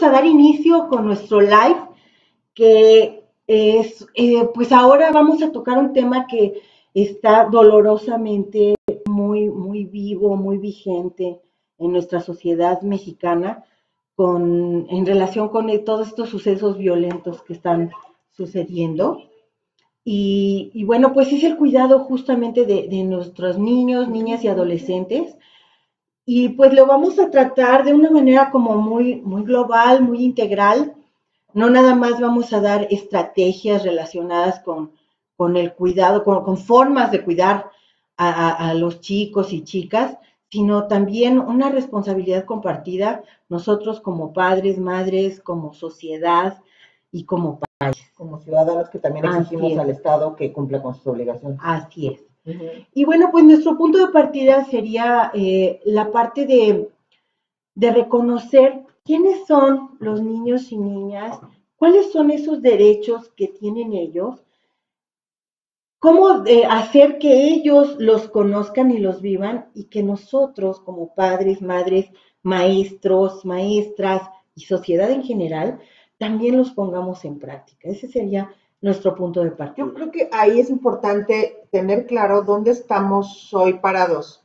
vamos a dar inicio con nuestro live, que es, pues ahora vamos a tocar un tema que está dolorosamente muy vivo, muy vigente en nuestra sociedad mexicana, en relación con todos estos sucesos violentos que están sucediendo. Y bueno, pues es el cuidado justamente de nuestros niños, niñas y adolescentes. Y pues lo vamos a tratar de una manera como muy global, muy integral. No nada más vamos a dar estrategias relacionadas con el cuidado, con formas de cuidar a los chicos y chicas, sino también una responsabilidad compartida nosotros como padres, madres, como sociedad y como como ciudadanos que también exigimos al Estado que cumpla con sus obligaciones. Así es. Y bueno, pues nuestro punto de partida sería la parte de reconocer quiénes son los niños y niñas, cuáles son esos derechos que tienen ellos, cómo hacer que ellos los conozcan y los vivan y que nosotros como padres, madres, maestros, maestras y sociedad en general también los pongamos en práctica. Ese sería nuestro punto de partida. Yo creo que ahí es importante tener claro dónde estamos hoy parados.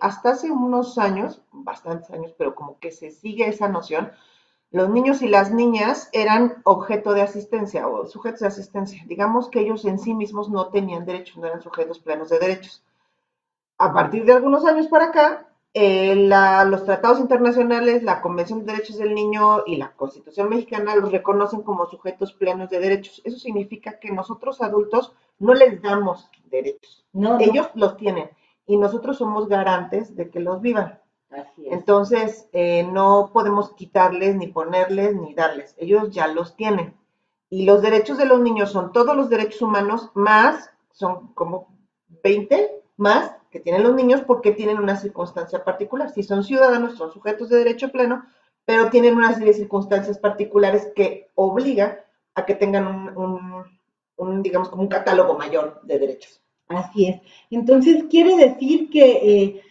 Hasta hace unos años, bastantes años, pero como que se sigue esa noción, los niños y las niñas eran objeto de asistencia o sujetos de asistencia. Digamos que ellos en sí mismos no tenían derechos, no eran sujetos plenos de derechos. A partir de algunos años para acá, los tratados internacionales, la Convención de Derechos del Niño y la Constitución mexicana los reconocen como sujetos plenos de derechos. Eso significa que nosotros adultos no les damos derechos. No. Ellos los tienen y nosotros somos garantes de que los vivan. Así es. Entonces, no podemos quitarles, ni ponerles, ni darles. Ellos ya los tienen. Y los derechos de los niños son todos los derechos humanos, más, son como 20 más que tienen los niños porque tienen una circunstancia particular. Si son ciudadanos, son sujetos de derecho pleno, pero tienen una serie de circunstancias particulares que obligan a que tengan digamos, como un catálogo mayor de derechos. Así es. Entonces, quiere decir que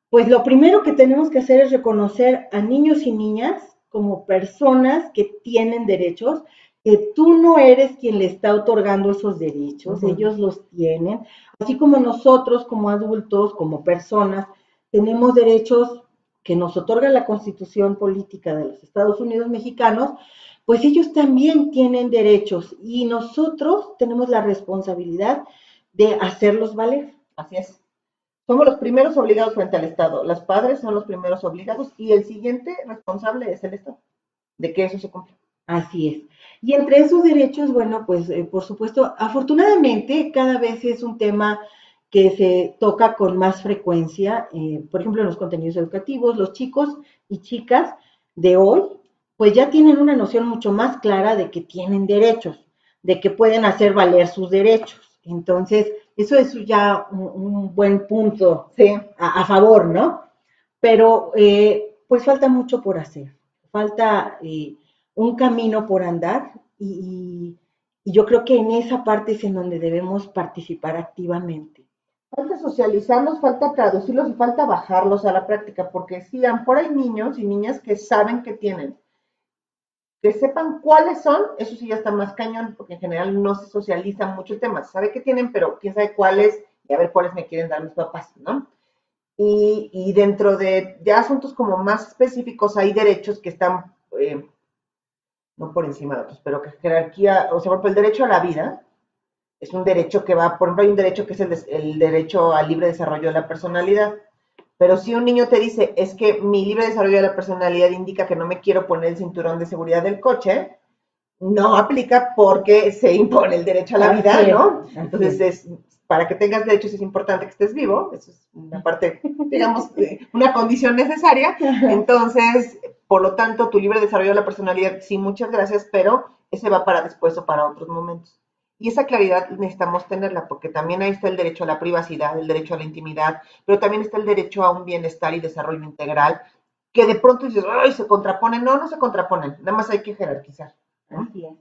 pues lo primero que tenemos que hacer es reconocer a niños y niñas como personas que tienen derechos, que tú no eres quien le está otorgando esos derechos, ellos los tienen, así como nosotros como adultos, como personas, tenemos derechos que nos otorga la Constitución Política de los Estados Unidos Mexicanos, pues ellos también tienen derechos y nosotros tenemos la responsabilidad de hacerlos valer. Así es. Somos los primeros obligados frente al Estado. Los padres son los primeros obligados y el siguiente responsable es el Estado, de que eso se cumpla. Así es. Y entre esos derechos, bueno, pues por supuesto, afortunadamente cada vez es un tema que se toca con más frecuencia, por ejemplo, en los contenidos educativos, los chicos y chicas de hoy, pues ya tienen una noción mucho más clara de que tienen derechos, de que pueden hacer valer sus derechos. Entonces, eso es ya un buen punto, sí, a favor, ¿no? Pero pues falta mucho por hacer, falta un camino por andar y yo creo que en esa parte es en donde debemos participar activamente. Falta socializarlos, falta traducirlos y falta bajarlos a la práctica, porque sí, a lo mejor hay niños y niñas que saben que tienen. Que sepan cuáles son, eso sí ya está más cañón, porque en general no se socializa mucho el tema. Se sabe que tienen, pero quién sabe cuáles y a ver cuáles me quieren dar mis papás, ¿no? Y dentro de asuntos como más específicos hay derechos que están, no por encima de otros, pero que jerarquía, o sea, por ejemplo, el derecho a la vida es un derecho que va, por ejemplo, hay un derecho que es el derecho al libre desarrollo de la personalidad. Pero si un niño te dice, es que mi libre desarrollo de la personalidad indica que no me quiero poner el cinturón de seguridad del coche, no aplica porque se impone el derecho a la vida, ¿no? Entonces, para que tengas derechos es importante que estés vivo, eso es una parte, digamos, una condición necesaria. Entonces, por lo tanto, tu libre desarrollo de la personalidad, sí, muchas gracias, pero ese va para después o para otros momentos. Y esa claridad necesitamos tenerla, porque también ahí está el derecho a la privacidad, el derecho a la intimidad, pero también está el derecho a un bienestar y desarrollo integral, que de pronto dices, ¡ay, se contraponen! No, no se contraponen, nada más hay que jerarquizar. Así es.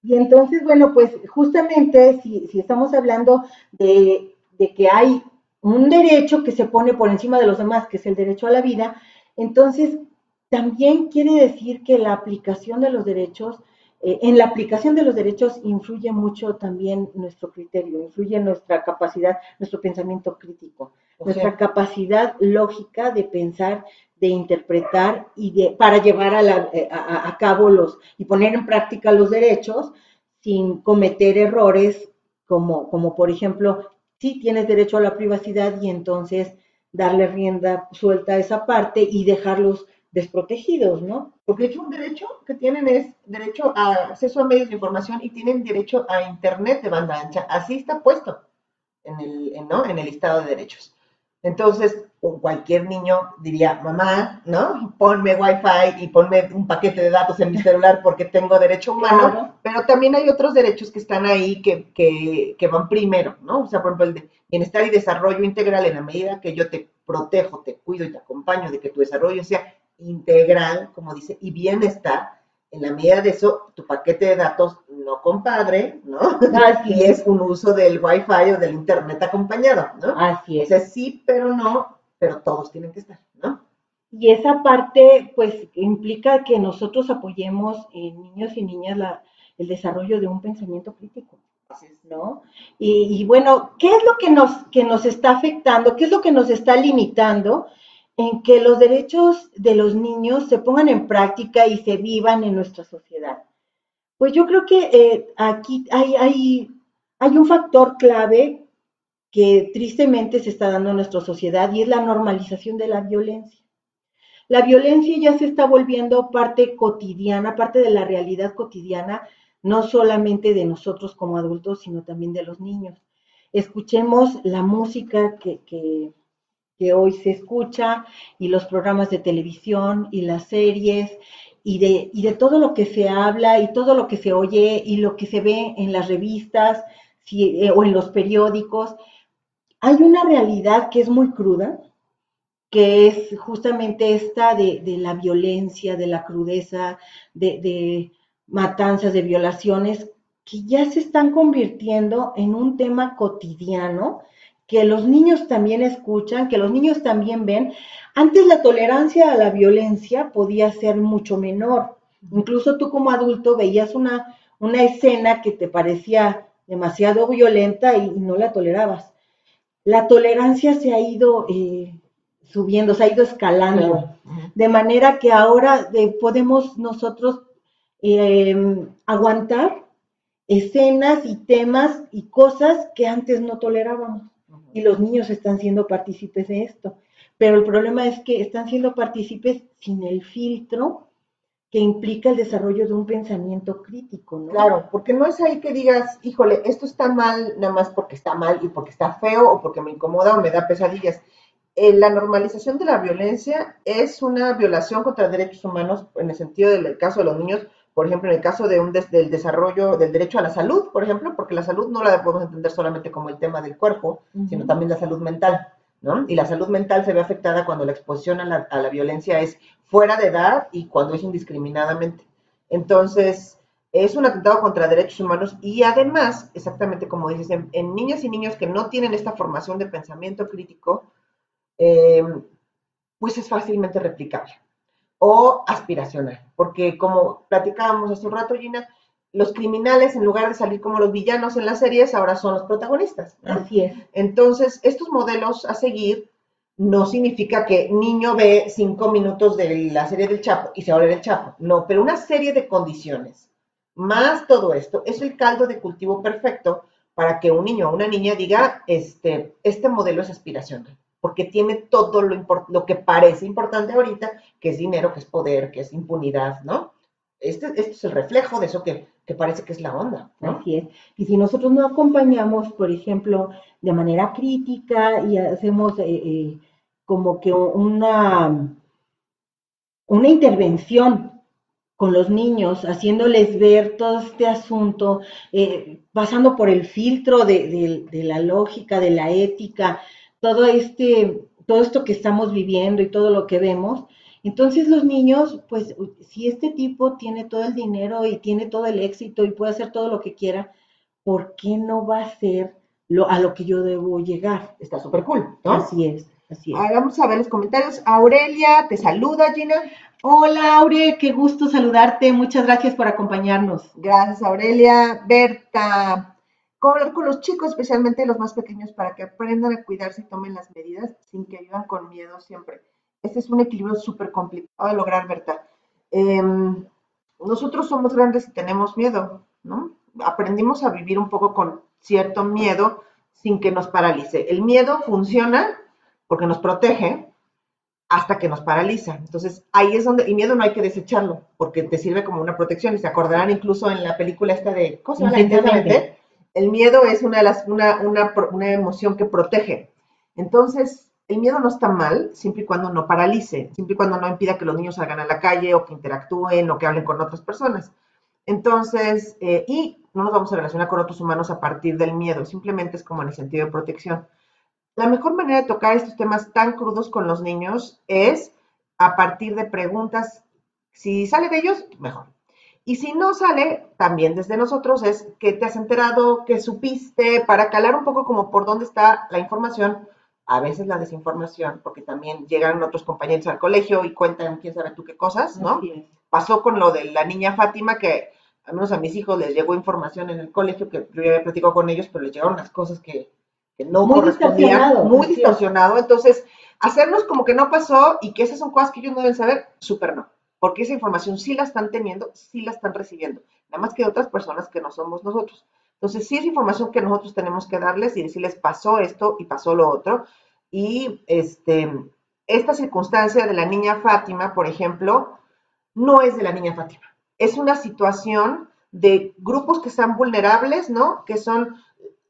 Y entonces, bueno, pues justamente si estamos hablando de que hay un derecho que se pone por encima de los demás, que es el derecho a la vida, entonces, también quiere decir que la aplicación de los derechos, en la aplicación de los derechos influye mucho también nuestro criterio, influye nuestra capacidad, nuestro pensamiento crítico, nuestra capacidad lógica de pensar, de interpretar para llevar a cabo y poner en práctica los derechos sin cometer errores como por ejemplo, sí tienes derecho a la privacidad y entonces darle rienda suelta a esa parte y dejarlos desprotegidos, ¿no? Porque de hecho un derecho que tienen es derecho a acceso a medios de información y tienen derecho a internet de banda ancha. Así está puesto ¿no? En el listado de derechos. Entonces, cualquier niño diría, mamá, ¿no? Ponme wifi y ponme un paquete de datos en mi celular porque tengo derecho humano, claro. Pero también hay otros derechos que están ahí que van primero, ¿no? O sea, por ejemplo, el de bienestar y desarrollo integral en la medida que yo te protejo, te cuido y te acompaño de que tu desarrollo sea integral, como dice, y bienestar, en la medida de eso, tu paquete de datos, no compadre, ¿no? Y es un uso del Wi-Fi o del Internet acompañado, ¿no? Así es. O sea, sí, pero no, pero todos tienen que estar, ¿no? Y esa parte, pues, implica que nosotros apoyemos en niños y niñas el desarrollo de un pensamiento crítico, ¿no? Y bueno, ¿qué es lo que nos está afectando? ¿Qué es lo que nos está limitando en que los derechos de los niños se pongan en práctica y se vivan en nuestra sociedad? Pues yo creo que aquí hay un factor clave que tristemente se está dando en nuestra sociedad y es la normalización de la violencia. La violencia ya se está volviendo parte cotidiana, parte de la realidad cotidiana, no solamente de nosotros como adultos, sino también de los niños. Escuchemos la música que hoy se escucha y los programas de televisión y las series y de todo lo que se habla y todo lo que se oye y lo que se ve en las revistas o en los periódicos. Hay una realidad que es muy cruda, que es justamente esta de la violencia, de la crudeza, de matanzas, de violaciones, que ya se están convirtiendo en un tema cotidiano, que los niños también escuchan, que los niños también ven. Antes la tolerancia a la violencia podía ser mucho menor. Incluso tú como adulto veías una escena que te parecía demasiado violenta y no la tolerabas. La tolerancia se ha ido subiendo, se ha ido escalando, claro. De manera que ahora podemos nosotros aguantar escenas y temas y cosas que antes no tolerábamos. Y los niños están siendo partícipes de esto. Pero el problema es que están siendo partícipes sin el filtro que implica el desarrollo de un pensamiento crítico, ¿no? Claro, porque no es ahí que digas, híjole, esto está mal nada más porque está mal y porque está feo o porque me incomoda o me da pesadillas. La normalización de la violencia es una violación contra derechos humanos en el sentido del caso de los niños, por ejemplo, en el caso del desarrollo del derecho a la salud, por ejemplo, porque la salud no la podemos entender solamente como el tema del cuerpo, sino también la salud mental, ¿no? Y la salud mental se ve afectada cuando la exposición a la violencia es fuera de edad y cuando es indiscriminadamente. Entonces, es un atentado contra derechos humanos y además, exactamente como dices, en niñas y niños que no tienen esta formación de pensamiento crítico, pues es fácilmente replicable o aspiracional, porque como platicábamos hace un rato, Gina, los criminales, en lugar de salir como los villanos en las series, ahora son los protagonistas, ¿no? Así es. Entonces, estos modelos a seguir no significa que niño ve 5 minutos de la serie del Chapo y se va a ver el Chapo, no, pero una serie de condiciones, más todo esto, es el caldo de cultivo perfecto para que un niño o una niña diga, este modelo es aspiracional, porque tiene todo lo que parece importante ahorita, que es dinero, que es poder, que es impunidad, ¿no? Este es el reflejo de eso que parece que es la onda, ¿no? Así es. Y si nosotros no acompañamos, por ejemplo, de manera crítica y hacemos como que una intervención con los niños, haciéndoles ver todo este asunto, pasando por el filtro de la lógica, de la ética, todo esto que estamos viviendo y todo lo que vemos. Entonces los niños, pues si este tipo tiene todo el dinero y tiene todo el éxito y puede hacer todo lo que quiera, ¿por qué no va a ser a lo que yo debo llegar? Está súper cool, ¿no? Así es. Así es. Vamos a ver los comentarios. Aurelia, te saluda, Gina. Hola, Aure, qué gusto saludarte. Muchas gracias por acompañarnos. Gracias, Aurelia. Berta, ¿cómo hablar con los chicos, especialmente los más pequeños, para que aprendan a cuidarse y tomen las medidas sin que vivan con miedo siempre? Este es un equilibrio súper complicado de lograr, Berta. Nosotros somos grandes y tenemos miedo, ¿no? Aprendimos a vivir un poco con cierto miedo sin que nos paralice. El miedo funciona porque nos protege, hasta que nos paraliza. Entonces, ahí es donde, y miedo no hay que desecharlo, porque te sirve como una protección, y se acordarán incluso en la película esta de, ¿cómo se llama? Intensamente. El miedo es una emoción que protege. Entonces, el miedo no está mal, siempre y cuando no paralice, siempre y cuando no impida que los niños salgan a la calle, o que interactúen, o que hablen con otras personas. Entonces, y no nos vamos a relacionar con otros humanos a partir del miedo, simplemente es como en el sentido de protección. La mejor manera de tocar estos temas tan crudos con los niños es a partir de preguntas. Si sale de ellos, mejor. Y si no sale, también desde nosotros es qué te has enterado, qué supiste, para calar un poco como por dónde está la información, a veces la desinformación, porque también llegan otros compañeros al colegio y cuentan quién sabe tú qué cosas, ¿no? Pasó con lo de la niña Fátima, que al menos a mis hijos les llegó información en el colegio, que yo ya había platicado con ellos, pero les llegaron las cosas que no muy correspondían, muy distorsionado. Entonces, hacernos como que no pasó y que esas son cosas que ellos no deben saber, súper no. Porque esa información sí la están teniendo, sí la están recibiendo. Nada más que de otras personas que no somos nosotros. Entonces, sí es información que nosotros tenemos que darles y decirles, pasó esto y pasó lo otro. Y esta circunstancia de la niña Fátima, por ejemplo, no es de la niña Fátima. Es una situación de grupos que están vulnerables, ¿no? Que son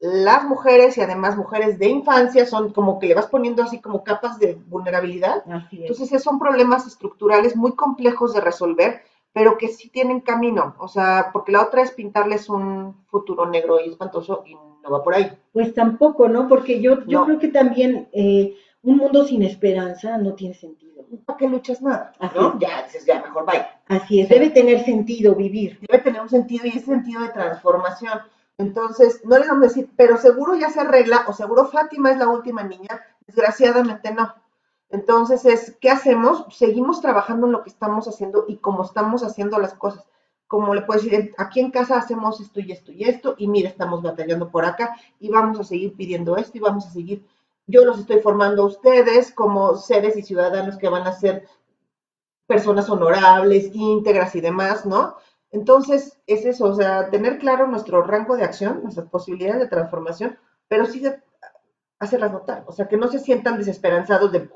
las mujeres, y además mujeres de infancia, son como que le vas poniendo así como capas de vulnerabilidad. Entonces son problemas estructurales muy complejos de resolver, pero que sí tienen camino. O sea, porque la otra es pintarles un futuro negro y espantoso, y no va por ahí. Pues tampoco, ¿no? Porque yo creo que también un mundo sin esperanza no tiene sentido. ¿Para qué luchas nada? ¿No? Ya dices, ya, mejor vaya. Así es, debe tener sentido vivir. Debe tener un sentido, y ese sentido de transformación. Entonces, no les vamos a decir, pero seguro ya se arregla, o seguro Fátima es la última niña. Desgraciadamente no. Entonces, ¿qué hacemos? Seguimos trabajando en lo que estamos haciendo y como estamos haciendo las cosas. Como le puedo decir, aquí en casa hacemos esto y esto y esto, y mira, estamos batallando por acá, y vamos a seguir pidiendo esto, y vamos a seguir. Yo los estoy formando a ustedes como seres y ciudadanos que van a ser personas honorables, íntegras y demás, ¿no? Entonces, es eso, o sea, tener claro nuestro rango de acción, nuestras posibilidades de transformación, pero sí de hacerlas notar, o sea, que no se sientan desesperanzados de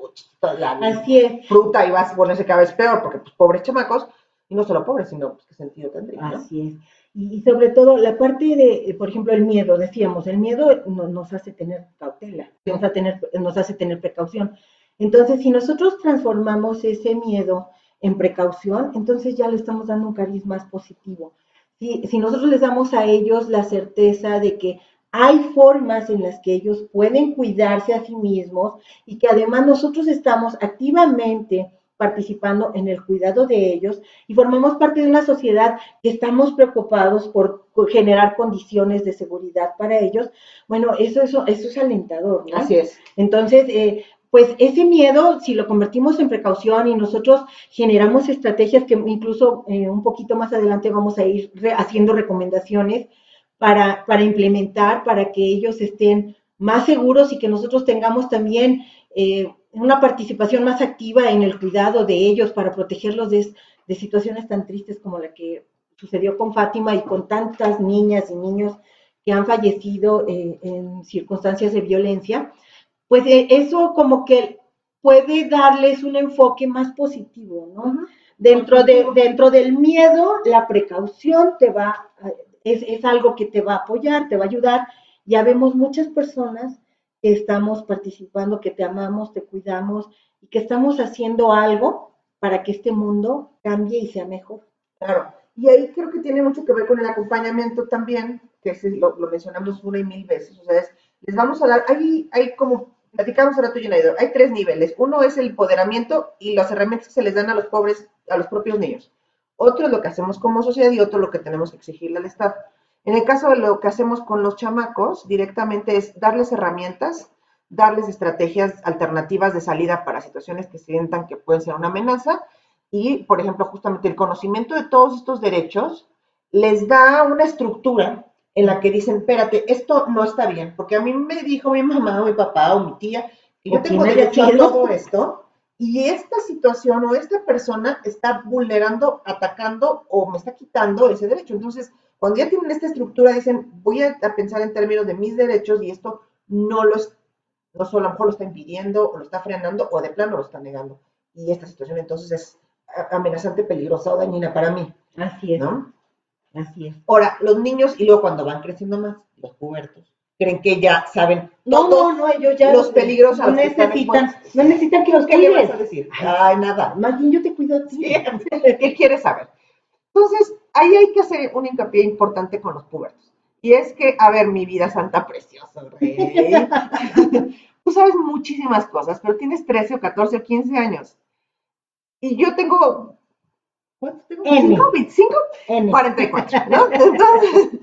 la fruta y vas a ponerse cada vez peor, porque pues pobres chamacos, y no solo pobres, sino pues qué sentido tendría, ¿no? Así es. Y sobre todo la parte de, por ejemplo, el miedo, decíamos, el miedo nos hace tener cautela, nos hace tener precaución. Entonces, si nosotros transformamos ese miedo en precaución, entonces ya le estamos dando un cariz más positivo. Si nosotros les damos a ellos la certeza de que hay formas en las que ellos pueden cuidarse a sí mismos y que además nosotros estamos activamente participando en el cuidado de ellos y formamos parte de una sociedad que estamos preocupados por generar condiciones de seguridad para ellos, bueno, eso es alentador, ¿no? Así es. Entonces, pues ese miedo, si lo convertimos en precaución y nosotros generamos estrategias que incluso un poquito más adelante vamos a ir haciendo recomendaciones para implementar, para que ellos estén más seguros y que nosotros tengamos también una participación más activa en el cuidado de ellos para protegerlos de situaciones tan tristes como la que sucedió con Fátima y con tantas niñas y niños que han fallecido en circunstancias de violencia, pues eso como que puede darles un enfoque más positivo, ¿no? Uh-huh. Dentro del miedo, la precaución es algo que te va a apoyar, te va a ayudar. Ya vemos muchas personas que estamos participando, que te amamos, te cuidamos y que estamos haciendo algo para que este mundo cambie y sea mejor. Claro, y ahí creo que tiene mucho que ver con el acompañamiento también, que lo mencionamos una y mil veces, o sea, les vamos a dar, hay como platicamos ahora tú y Naidor, hay 3 niveles. Uno es el empoderamiento y las herramientas que se les dan a los pobres, a los propios niños. Otro es lo que hacemos como sociedad y otro lo que tenemos que exigirle al Estado. En el caso de lo que hacemos con los chamacos, directamente es darles herramientas, darles estrategias alternativas de salida para situaciones que sientan que pueden ser una amenaza y, por ejemplo, justamente el conocimiento de todos estos derechos les da una estructura en la que dicen, espérate, esto no está bien, porque a mí me dijo mi mamá o mi papá o mi tía que yo tengo derecho a todo esto y esta situación o esta persona está vulnerando, atacando o me está quitando ese derecho. Entonces, cuando ya tienen esta estructura, dicen, voy a pensar en términos de mis derechos y esto no solo a lo mejor lo está impidiendo o lo está frenando o de plano lo está negando. Y esta situación entonces es amenazante, peligrosa o dañina para mí. Así es, ¿no? así es. Ahora, los niños, y luego cuando van creciendo más, los pubertos, creen que ya saben No, ellos ya los peligros a los que están expuestos. No necesitan que los ¿Qué le cuides. vas a decir? Ay, nada. Más bien yo te cuido a ti. Sí, ¿qué quieres saber? Entonces, ahí hay que hacer un hincapié importante con los pubertos. Y es que, a ver, mi vida santa preciosa, rey. Tú sabes muchísimas cosas, pero tienes 13 o 14 o 15 años. Y yo tengo, ¿cuántos tengo? ¿25? ¿25? 44, ¿no? Entonces,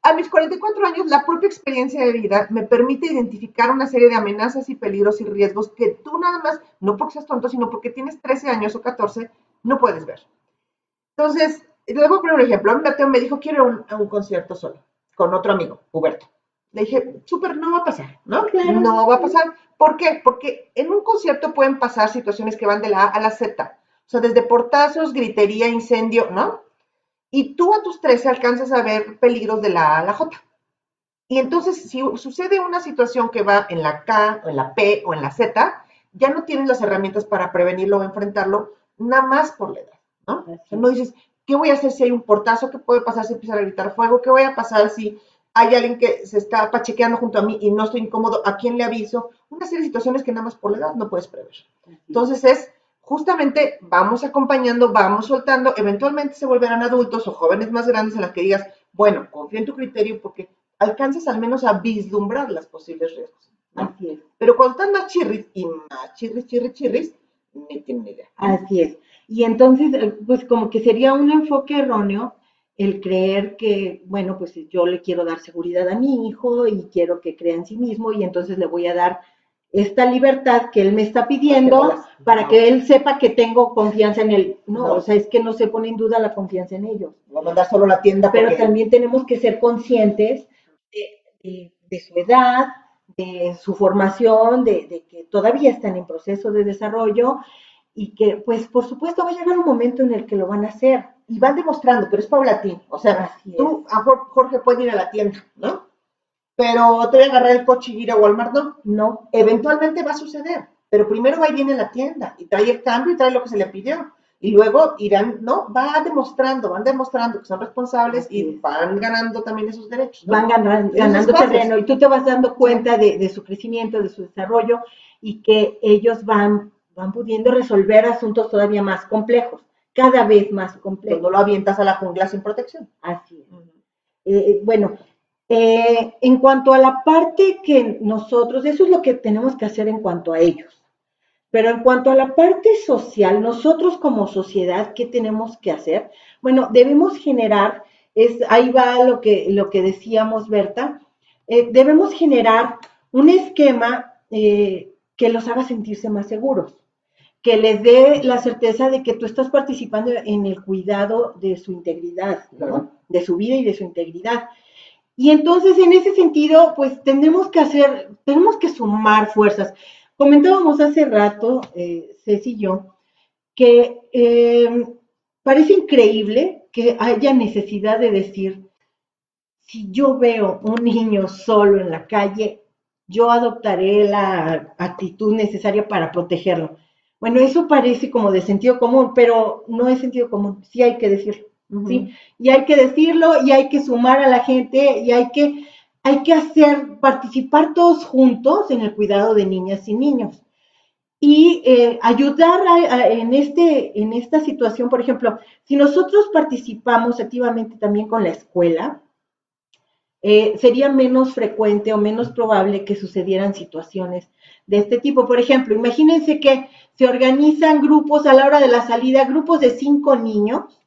a mis 44 años, la propia experiencia de vida me permite identificar una serie de amenazas y peligros y riesgos que tú nada más, no porque seas tonto, sino porque tienes 13 años o 14, no puedes ver. Entonces, les voy a poner un ejemplo. A mí Mateo me dijo, quiero ir a un concierto solo, con otro amigo, Huberto. Le dije, súper, no va a pasar, ¿no? Claro. No va a pasar. ¿Por qué? Porque en un concierto pueden pasar situaciones que van de la A a la Z. O sea, desde portazos, gritería, incendio, ¿no? Y tú a tus 13 alcanzas a ver peligros de la A a la J. Y entonces, si sucede una situación que va en la K, o en la P, o en la Z, ya no tienes las herramientas para prevenirlo o enfrentarlo, nada más por la edad, ¿no? O sea, no dices, ¿qué voy a hacer si hay un portazo? ¿Qué puede pasar si empieza a gritar fuego? ¿Qué voy a pasar si hay alguien que se está pachequeando junto a mí y no estoy incómodo? ¿A quién le aviso? Una serie de situaciones que nada más por la edad no puedes prever. Entonces es, justamente, vamos acompañando, vamos soltando, eventualmente se volverán adultos o jóvenes más grandes en las que digas, bueno, confío en tu criterio porque alcanzas al menos a vislumbrar las posibles riesgos, ¿no? Así es. Pero cuando están más chirris y más chirris, ni tienen idea. Así es. Y entonces, pues como que sería un enfoque erróneo el creer que, bueno, pues yo le quiero dar seguridad a mi hijo y quiero que crea en sí mismo y entonces le voy a dar esta libertad que él me está pidiendo para que él sepa que tengo confianza en él. No, o sea, es que no se pone en duda la confianza en ellos. Voy a mandar solo a la tienda. Pero también tenemos que ser conscientes de su edad, de su formación, de que todavía están en proceso de desarrollo y que, pues, por supuesto, va a llegar un momento en el que lo van a hacer. Y van demostrando, pero es paulatino. O sea, tú, a Jorge puede ir a la tienda, ¿no? Pero te voy a agarrar el coche y ir a Walmart, ¿no? No. Eventualmente va a suceder, pero primero va y viene a la tienda y trae el cambio y trae lo que se le pidió. Y luego irán, ¿no? Van demostrando que son responsables y van ganando también esos derechos, ¿no? Van ganando terreno y tú te vas dando cuenta de su crecimiento, de su desarrollo y que ellos van pudiendo resolver asuntos todavía más complejos, cada vez más complejos. No lo avientas a la jungla sin protección. Así es. Bueno, en cuanto a la parte que nosotros, eso es lo que tenemos que hacer en cuanto a ellos. Pero en cuanto a la parte social, nosotros como sociedad, ¿qué tenemos que hacer? Bueno, debemos generar, ahí va lo que decíamos, Berta, debemos generar un esquema que los haga sentirse más seguros, que les dé la certeza de que tú estás participando en el cuidado de su integridad, ¿no? De su vida y de su integridad. Y entonces, en ese sentido, pues tenemos que sumar fuerzas. Comentábamos hace rato, Ceci y yo, que parece increíble que haya necesidad de decir, si yo veo un niño solo en la calle, yo adoptaré la actitud necesaria para protegerlo. Bueno, eso parece como de sentido común, pero no es sentido común, sí hay que decirlo. ¿Sí? Y hay que decirlo y hay que sumar a la gente y hay que participar todos juntos en el cuidado de niñas y niños. Y ayudar en esta situación, por ejemplo, si nosotros participamos activamente también con la escuela, sería menos frecuente o menos probable que sucedieran situaciones de este tipo. Por ejemplo, imagínense que se organizan grupos a la hora de la salida, grupos de 5 niños,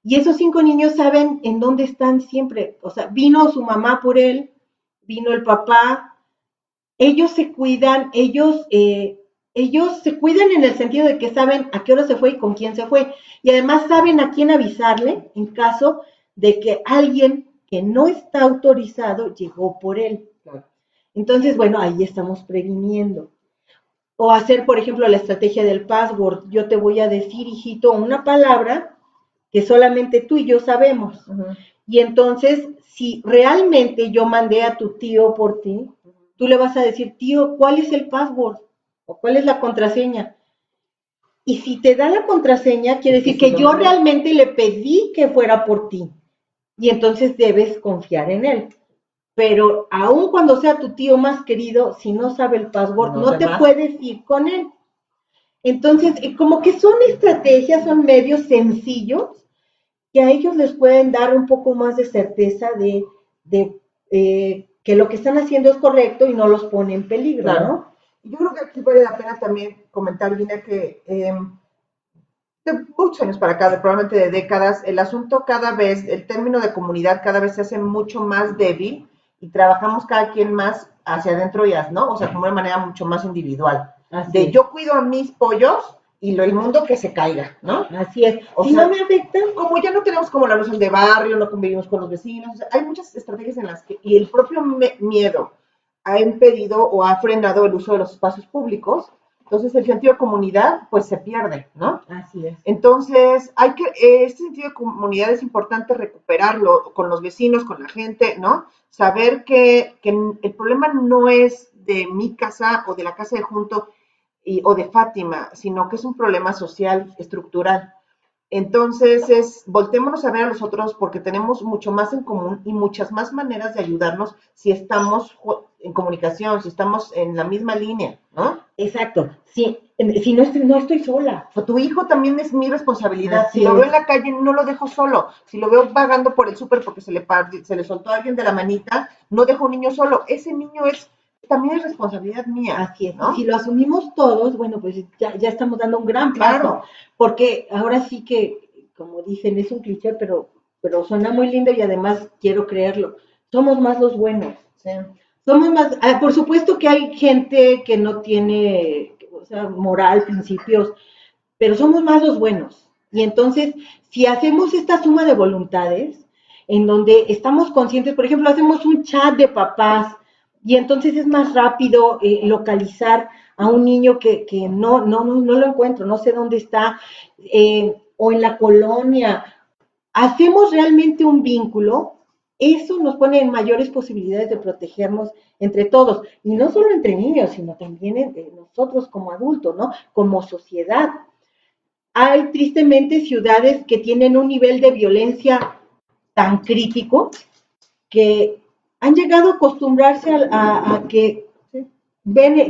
y esos 5 niños saben en dónde están siempre. O sea, vino su mamá por él, vino el papá, ellos se cuidan, ellos se cuidan en el sentido de que saben a qué hora se fue y con quién se fue. Y además saben a quién avisarle en caso de que alguien que no está autorizado llegó por él. Claro. Entonces, bueno, ahí estamos previniendo. O hacer, por ejemplo, la estrategia del password. Yo te voy a decir, hijito, una palabra que solamente tú y yo sabemos. Y entonces, si realmente yo mandé a tu tío por ti, tú le vas a decir, tío, ¿cuál es el password? ¿O cuál es la contraseña? Y si te da la contraseña, quiere decir que yo realmente le pedí que fuera por ti. Y entonces debes confiar en él. Pero aun cuando sea tu tío más querido, si no sabe el password, no te puedes ir con él. Entonces, como que son estrategias, son medios sencillos que a ellos les pueden dar un poco más de certeza de que lo que están haciendo es correcto y no los pone en peligro, Claro. ¿no? Yo creo que aquí vale la pena también comentar, Gina, que de muchos años para acá, probablemente de décadas, el asunto cada vez, el término de comunidad cada vez se hace mucho más débil y trabajamos cada quien más hacia adentro y ¿no? O sea, como de una manera mucho más individual. Así es. Yo cuido a mis pollos y el mundo que se caiga, ¿no? Así es. O si sea, no me afecta, como ya no tenemos como la noción de barrio, no convivimos con los vecinos, o sea, hay muchas estrategias en las que, y el propio miedo ha impedido o ha frenado el uso de los espacios públicos, entonces el sentido de comunidad pues se pierde, ¿no? Así es. Entonces, este sentido de comunidad es importante recuperarlo con los vecinos, con la gente, ¿no? Saber que el problema no es de mi casa o de la casa de junto o de Fátima, sino que es un problema social, estructural. Entonces, voltémonos a ver a los otros porque tenemos mucho más en común y muchas más maneras de ayudarnos si estamos en comunicación, si estamos en la misma línea, ¿no? Exacto. Si no estoy sola. O tu hijo también es mi responsabilidad. Así Si lo veo es. en la calle, no lo dejo solo. Si lo veo vagando por el súper porque se le soltó a alguien de la manita, no dejo a un niño solo. Ese niño también es responsabilidad mía. Así es. ¿no? Y si lo asumimos todos, bueno, pues ya estamos dando un gran paso. Claro. Porque ahora sí que, como dicen, es un cliché, pero suena muy lindo y además quiero creerlo. Somos más los buenos. Sí. Somos más, por supuesto que hay gente que no tiene, o sea, moral, principios, pero somos más los buenos. Y entonces, si hacemos esta suma de voluntades, en donde estamos conscientes, por ejemplo, hacemos un chat de papás, y entonces es más rápido localizar a un niño que no lo encuentro, no sé dónde está, o en la colonia. Hacemos realmente un vínculo, eso nos pone en mayores posibilidades de protegernos entre todos, y no solo entre niños, sino también entre nosotros como adultos, ¿no? Como sociedad. Hay tristemente ciudades que tienen un nivel de violencia tan crítico que han llegado a acostumbrarse a que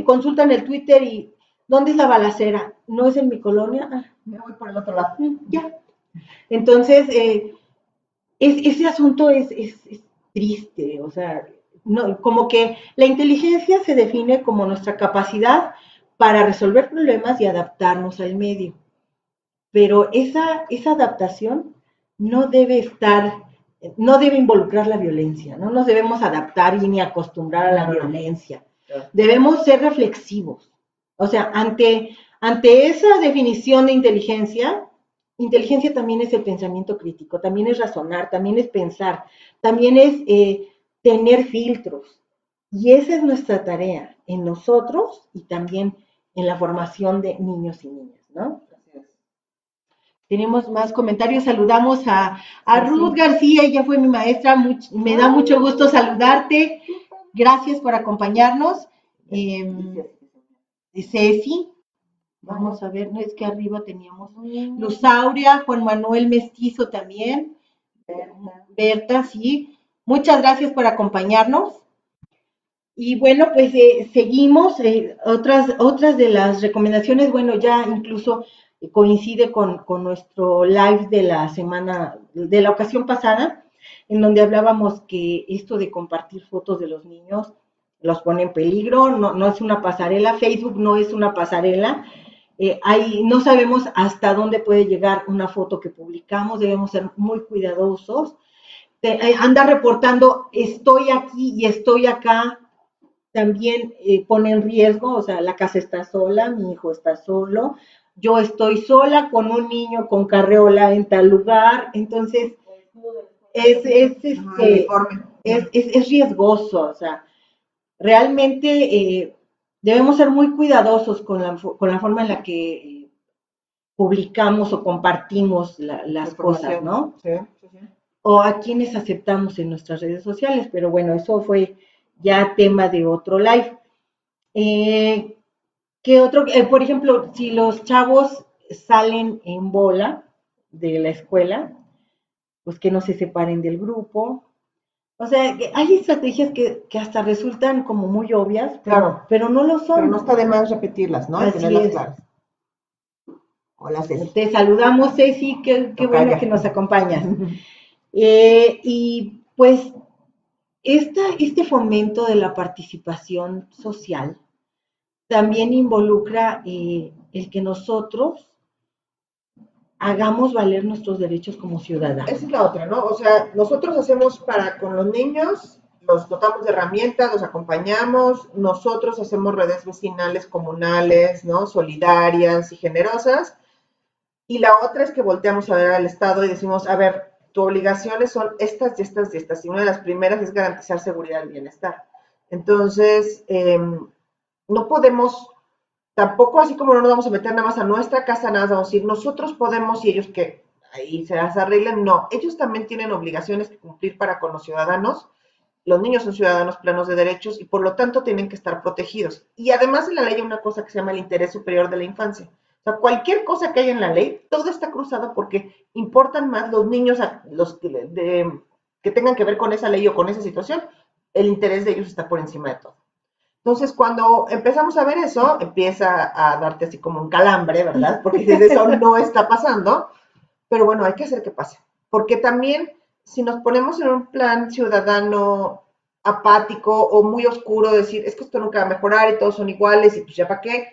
consultan el Twitter y ¿dónde es la balacera? ¿No es en mi colonia? Ah, me voy por el otro lado. Ya. Entonces, ese asunto es triste, o sea, no, como que la inteligencia se define como nuestra capacidad para resolver problemas y adaptarnos al medio. Pero esa adaptación no debe no debe involucrar la violencia, no nos debemos adaptar y ni acostumbrar a la violencia. Debemos ser reflexivos. O sea, ante esa definición de inteligencia también es el pensamiento crítico, también es razonar, también es pensar, también es tener filtros. Y esa es nuestra tarea en nosotros y también en la formación de niños y niñas, ¿no? Tenemos más comentarios. Saludamos a Ruth García, ella fue mi maestra. Me da mucho gusto saludarte. Gracias por acompañarnos. Ceci, vamos a ver, no es que arriba teníamos Luz Aurea, Juan Manuel Mestizo también. Berta, sí. Muchas gracias por acompañarnos. Y bueno, pues seguimos. Otras de las recomendaciones, bueno, ya incluso coincide con nuestro live de la semana, de la ocasión pasada, en donde hablábamos que esto de compartir fotos de los niños los pone en peligro, no es una pasarela, Facebook no es una pasarela, no sabemos hasta dónde puede llegar una foto que publicamos, debemos ser muy cuidadosos. Anda reportando, estoy aquí y estoy acá, también pone en riesgo, o sea, la casa está sola, mi hijo está solo, yo estoy sola con un niño con carreola en tal lugar, entonces es riesgoso, o sea, realmente debemos ser muy cuidadosos con la forma en la que publicamos o compartimos las cosas, ¿no? Sí, sí, sí. O a quienes aceptamos en nuestras redes sociales, pero bueno, eso fue ya tema de otro live. ¿Qué otro? Por ejemplo, si los chavos salen en bola de la escuela, pues que no se separen del grupo. O sea, hay estrategias que hasta resultan como muy obvias, Claro, pero no lo son. pero no está de más repetirlas, ¿no? Y Así tenerlas es. claras. Hola, Ceci. Te saludamos, Ceci, qué bueno que nos acompañas. Y pues este fomento de la participación social también involucra el que nosotros hagamos valer nuestros derechos como ciudadanos. Esa es la otra, ¿no? O sea, nosotros hacemos para con los niños, los dotamos de herramientas, los acompañamos, nosotros hacemos redes vecinales, comunales, ¿no? Solidarias y generosas. Y la otra es que volteamos a ver al Estado y decimos, a ver, tus obligaciones son estas y estas y estas. Y una de las primeras es garantizar seguridad y bienestar. Entonces, no podemos, tampoco así como no nos vamos a meter nada más a nuestra casa, nada más vamos a decir, nosotros podemos y ellos que ahí se las arreglen. No, ellos también tienen obligaciones que cumplir para con los ciudadanos. Los niños son ciudadanos plenos de derechos y por lo tanto tienen que estar protegidos. Y además en la ley hay una cosa que se llama el interés superior de la infancia. O sea, cualquier cosa que haya en la ley, todo está cruzado porque importan más los niños, los que tengan que ver con esa ley o con esa situación, el interés de ellos está por encima de todo. Entonces, cuando empezamos a ver eso, empieza a darte así como un calambre, ¿verdad? Porque dices, eso no está pasando, pero bueno, hay que hacer que pase. Porque también, si nos ponemos en un plan ciudadano apático o muy oscuro, decir, es que esto nunca va a mejorar y todos son iguales y pues ya para qué,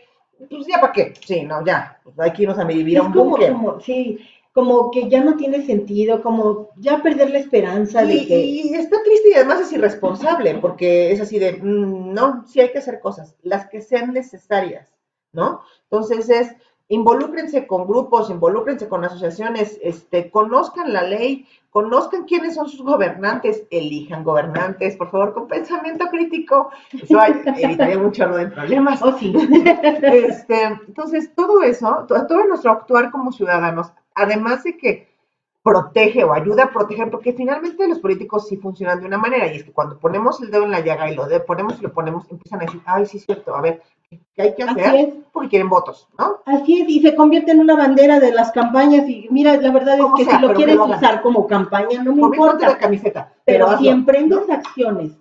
pues ya para qué, sí, no, ya, pues hay que irnos a vivir a un búnker. Sí, como que ya no tiene sentido, como ya perder la esperanza de que... Y está triste y además es irresponsable, porque es así de, no, sí hay que hacer cosas, las que sean necesarias, ¿no? Entonces involúcrense con grupos, involúcrense con asociaciones, conozcan la ley, conozcan quiénes son sus gobernantes, elijan gobernantes, por favor, con pensamiento crítico, eso evitaría mucho de problemas. Oh, sí. Entonces, todo eso, todo nuestro actuar como ciudadanos, además de que protege o ayuda a proteger, porque finalmente los políticos sí funcionan de una manera, y es que cuando ponemos el dedo en la llaga y ponemos y lo ponemos, empiezan a decir, ay, sí es cierto, a ver, ¿qué hay que hacer? Así es. Porque quieren votos, ¿no? Así es, y se convierte en una bandera de las campañas, y mira, la verdad es que sea, si lo quieres lo usar como campaña, no me por importa. la camiseta, pero si hazlo, emprendes ¿no? acciones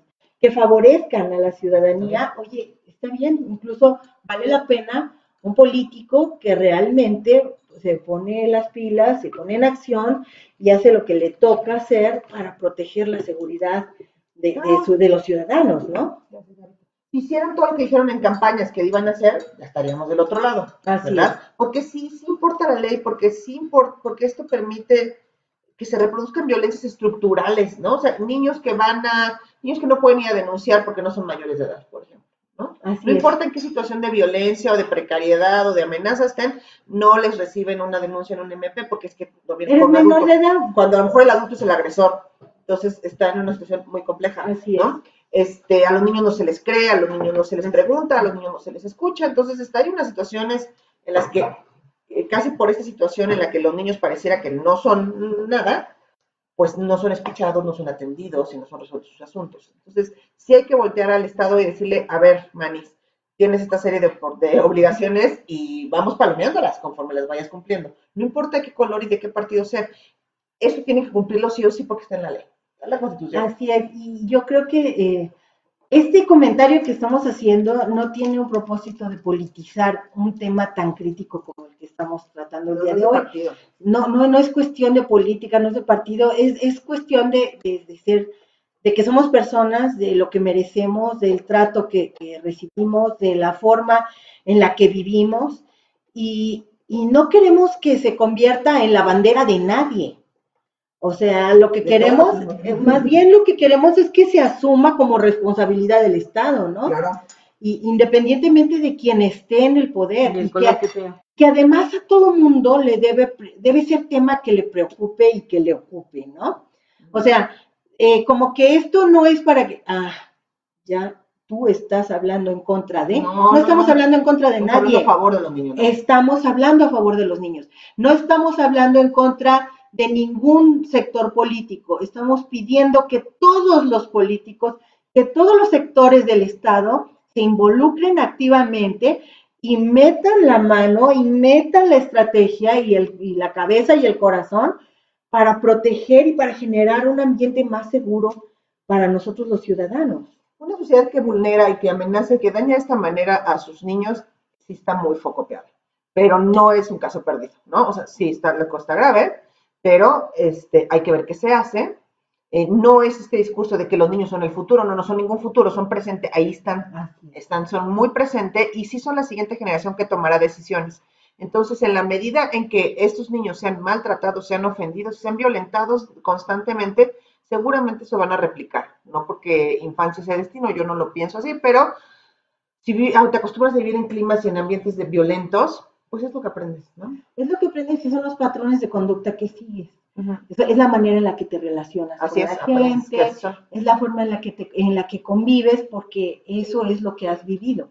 que favorezcan a la ciudadanía, oye, está bien, incluso vale la pena un político que realmente se pone las pilas, se pone en acción y hace lo que le toca hacer para proteger la seguridad de los ciudadanos, ¿no? Si hicieran todo lo que dijeron en campañas que iban a hacer, ya estaríamos del otro lado, Así ¿verdad? es. Porque sí importa la ley, porque sí importa, porque esto permite que se reproduzcan violencias estructurales, ¿no? O sea, niños que no pueden ir a denunciar porque no son mayores de edad, por ejemplo, ¿no? Así No es. importa en qué situación de violencia o de precariedad o de amenaza estén, no les reciben una denuncia en un MP porque es que no vienen Eres por un menor adulto. de edad. Cuando a lo mejor el adulto es el agresor, entonces están en una situación muy compleja, Así ¿no? A los niños no se les cree, a los niños no se les pregunta, a los niños no se les escucha, entonces hay unas situaciones en las que casi por esta situación en la que los niños pareciera que no son nada, pues no son escuchados, no son atendidos y no son resueltos sus asuntos. Entonces, sí hay que voltear al Estado y decirle, a ver, Manis, tienes esta serie de obligaciones y vamos palomeándolas conforme las vayas cumpliendo. No importa qué color y de qué partido sea, eso tiene que cumplirlo sí o sí porque está en la ley, está en la Constitución. Así es, y yo creo que este comentario que estamos haciendo no tiene un propósito de politizar un tema tan crítico como el que estamos tratando el día de hoy. No es cuestión de política, no es de partido, es cuestión de ser, de que somos personas, de lo que merecemos, del trato que recibimos, de la forma en la que vivimos, y no queremos que se convierta en la bandera de nadie. O sea, lo que De queremos, todos. más bien lo que queremos es que se asuma como responsabilidad del Estado, ¿no? Claro. Y independientemente de quien esté en el poder, El y color que sea. que además a todo mundo le debe ser tema que le preocupe y que le ocupe, ¿no? O sea, como que esto no es para que, ya tú estás hablando en contra de, no estamos hablando en contra de nadie. Estamos hablando a favor de los niños, ¿no? Estamos hablando a favor de los niños. No estamos hablando en contra de ningún sector político. Estamos pidiendo que todos los políticos, que todos los sectores del Estado se involucren activamente y metan la mano y metan la estrategia y la cabeza y el corazón para proteger y para generar un ambiente más seguro para nosotros los ciudadanos. Una sociedad que vulnera y que amenaza y que daña de esta manera a sus niños sí está muy focopeable, pero no es un caso perdido, ¿no? O sea, sí está la cosa grave, pero hay que ver qué se hace. No es este discurso de que los niños son el futuro, no son ningún futuro, son presente, ahí están, son muy presentes y sí son la siguiente generación que tomará decisiones. Entonces, en la medida en que estos niños sean maltratados, sean ofendidos, sean violentados constantemente, seguramente se van a replicar, no porque infancia sea destino, yo no lo pienso así, pero si te acostumbras a vivir en climas y en ambientes violentos, pues es lo que aprendes, ¿no? Es lo que aprendes y son los patrones de conducta que sigues. Es la manera en la que te relacionas Así con la gente, es la forma en la que convives, porque eso es lo que has vivido.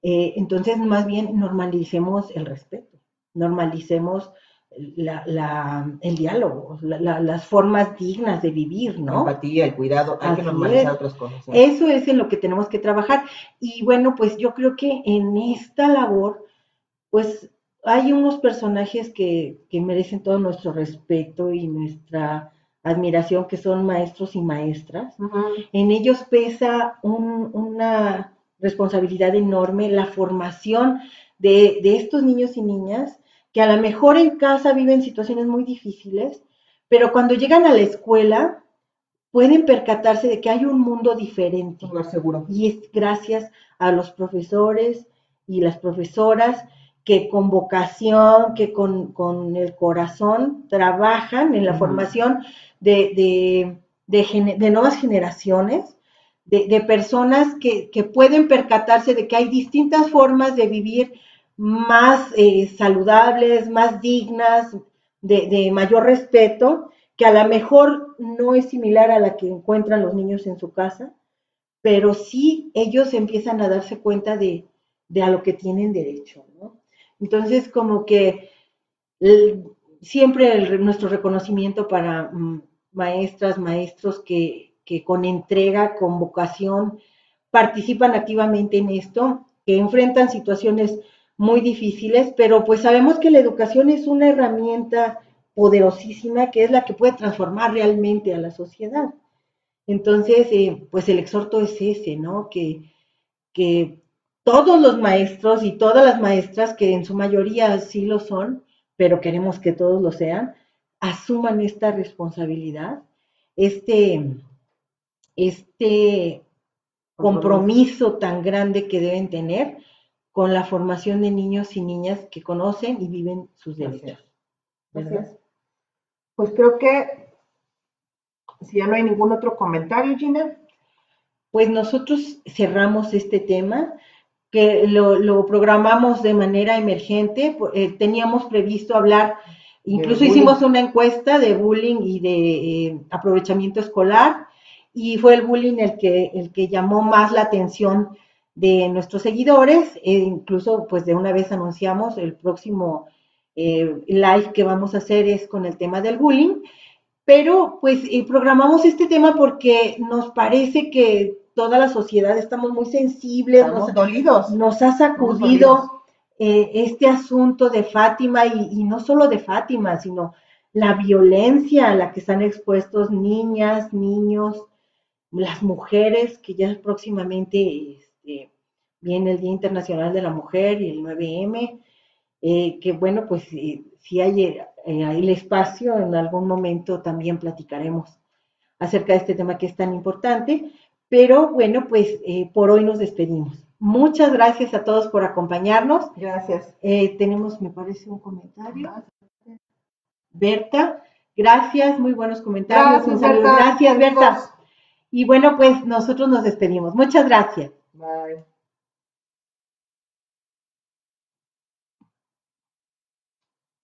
Entonces, más bien, normalicemos el respeto, normalicemos el diálogo, las formas dignas de vivir, ¿no? La empatía, el cuidado, hay que normalizar otras cosas. ¿Sí? Eso es en lo que tenemos que trabajar. Y bueno, pues yo creo que en esta labor, pues hay unos personajes que merecen todo nuestro respeto y nuestra admiración, que son maestros y maestras. En ellos pesa una responsabilidad enorme la formación de estos niños y niñas que a lo mejor en casa viven situaciones muy difíciles, pero cuando llegan a la escuela pueden percatarse de que hay un mundo diferente. Seguro. Y es gracias a los profesores y las profesoras que con vocación, que con el corazón trabajan en la formación de nuevas generaciones, de personas que pueden percatarse de que hay distintas formas de vivir más saludables, más dignas, de mayor respeto, que a lo mejor no es similar a la que encuentran los niños en su casa, pero sí ellos empiezan a darse cuenta de a lo que tienen derecho, ¿no? Entonces, como que siempre nuestro reconocimiento para maestras, maestros que con entrega, con vocación, participan activamente en esto, que enfrentan situaciones muy difíciles, pero pues sabemos que la educación es una herramienta poderosísima que es la que puede transformar realmente a la sociedad. Entonces, pues el exhorto es ese, ¿no? Que todos los maestros y todas las maestras, que en su mayoría sí lo son, pero queremos que todos lo sean, asuman esta responsabilidad, este compromiso tan grande que deben tener con la formación de niños y niñas que conocen y viven sus derechos. ¿Verdad? Pues creo que si ya no hay ningún otro comentario, Gina. Pues nosotros cerramos este tema, que lo programamos de manera emergente. Teníamos previsto hablar, incluso hicimos una encuesta de bullying y de aprovechamiento escolar, y fue el bullying el que llamó más la atención de nuestros seguidores. Incluso pues de una vez anunciamos el próximo live que vamos a hacer es con el tema del bullying, pero pues programamos este tema porque nos parece que toda la sociedad estamos muy sensibles, dolidos. Nos ha sacudido este asunto de Fátima y no solo de Fátima, sino la violencia a la que están expuestos niñas, niños, las mujeres, que ya próximamente viene el Día Internacional de la Mujer y el 9M, que bueno, pues si hay el espacio, en algún momento también platicaremos acerca de este tema que es tan importante, pero bueno, pues por hoy nos despedimos. Muchas gracias a todos por acompañarnos. Gracias. Tenemos, me parece, un comentario. Berta, Gracias, muy buenos comentarios. Gracias, Un saludo. Berta. Gracias, Berta. Saludos. Y bueno, pues nosotros nos despedimos. Muchas gracias.